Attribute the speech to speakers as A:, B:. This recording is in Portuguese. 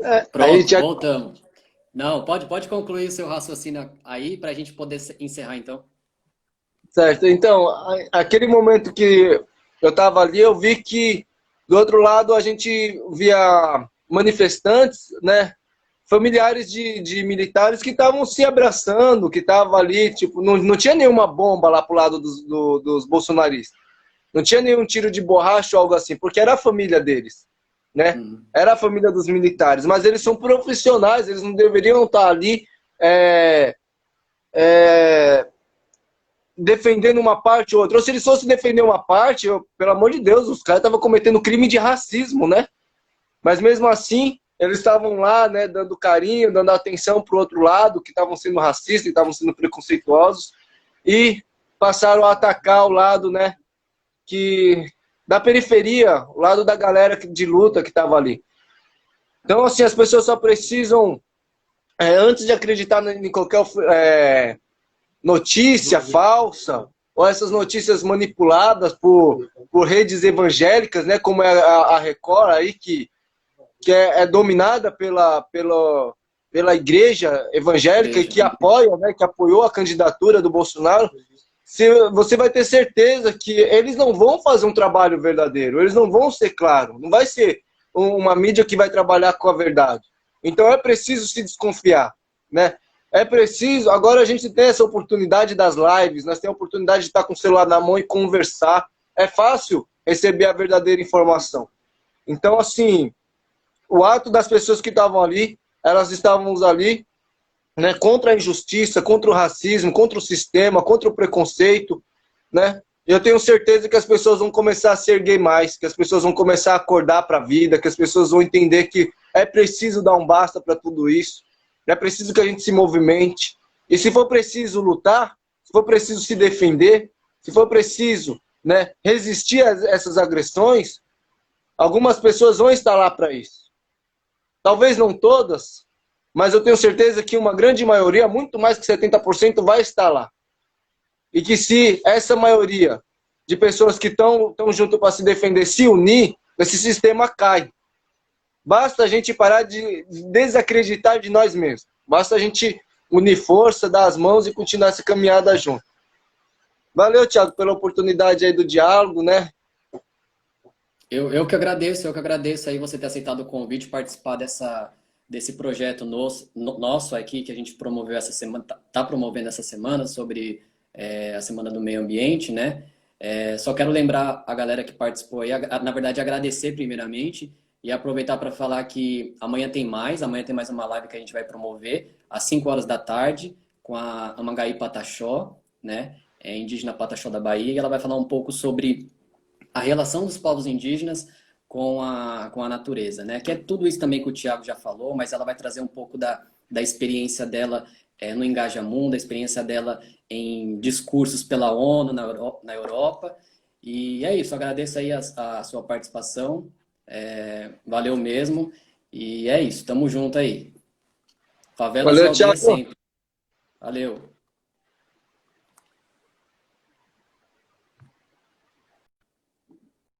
A: Aí
B: Pronto,
A: já,
B: voltamos. Não, pode concluir o seu raciocínio aí para a gente poder encerrar, então.
A: certo. Então, aquele momento que eu estava ali, eu vi que do outro lado a gente via manifestantes, né? Familiares de militares que estavam se abraçando, que estavam ali, tipo, não tinha nenhuma bomba lá pro lado dos bolsonaristas. Não tinha nenhum tiro de borracha ou algo assim, porque era a família deles, né?
B: Uhum.
A: Era a família dos militares, mas eles são profissionais, eles não deveriam estar ali é, é, defendendo uma parte ou outra. Ou se eles fossem defender uma parte, pelo amor de Deus, os caras estavam cometendo crime de racismo, né? Mas mesmo assim, eles estavam lá, né, dando carinho, dando atenção para o outro lado, que estavam sendo racistas, estavam sendo preconceituosos, e passaram a atacar o lado, né, que da periferia, o lado da galera de luta que estava ali. Então, assim, as pessoas só precisam, antes de acreditar em qualquer notícia falsa, ou essas notícias manipuladas por redes evangélicas, né, como é a Record aí, que é dominada pela igreja evangélica e
B: Igreja.
A: que apoia, né, que apoiou a candidatura do Bolsonaro, você vai ter certeza que eles não vão fazer um trabalho verdadeiro, eles não vão ser claros, não vai ser uma mídia que vai trabalhar com a verdade. Então é preciso se desconfiar, né? É preciso, agora a gente tem essa oportunidade das lives, nós temos a oportunidade de estar com o celular na mão e conversar. É fácil receber a verdadeira informação. Então, assim, o ato das pessoas que estavam ali, elas estavam ali, né, contra a injustiça, contra o racismo, contra o sistema, contra o preconceito, né? E eu tenho certeza que as pessoas vão começar a se erguer mais, que as pessoas vão começar a acordar para a vida, que as pessoas vão entender que é preciso dar um basta para tudo isso, é preciso que a gente se movimente. E se for preciso lutar, se for preciso se defender, se for preciso, né, resistir a essas agressões, algumas pessoas vão estar lá para isso. Talvez não todas, mas eu tenho certeza que uma grande maioria, muito mais que 70%, vai estar lá. E que se essa maioria de pessoas que estão junto para se defender se unir, esse sistema cai. Basta a gente parar de desacreditar de nós mesmos. Basta a gente unir força, dar as mãos e continuar essa caminhada junto. Valeu, Thiago, pela oportunidade aí do diálogo, né?
B: Eu que agradeço aí você ter aceitado o convite, participar desse projeto nosso aqui que a gente promoveu essa semana, tá promovendo essa semana sobre a Semana do Meio Ambiente, né? Só quero lembrar a galera que participou aí, na verdade agradecer primeiramente e aproveitar para falar que amanhã tem mais uma live que a gente vai promover às 5 horas da tarde com a Amangaí Pataxó, né? Indígena Pataxó da Bahia, e ela vai falar um pouco sobre a relação dos povos indígenas com a natureza, né? Que é tudo isso também que o Tiago já falou, mas ela vai trazer um pouco da experiência dela no Engaja Mundo, a experiência dela em discursos pela ONU na Europa. E é isso, agradeço aí a sua participação, valeu mesmo, e é isso, tamo junto aí. Favelas e
A: Valeu,
B: aldeias
A: Thiago.
B: sempre. Valeu.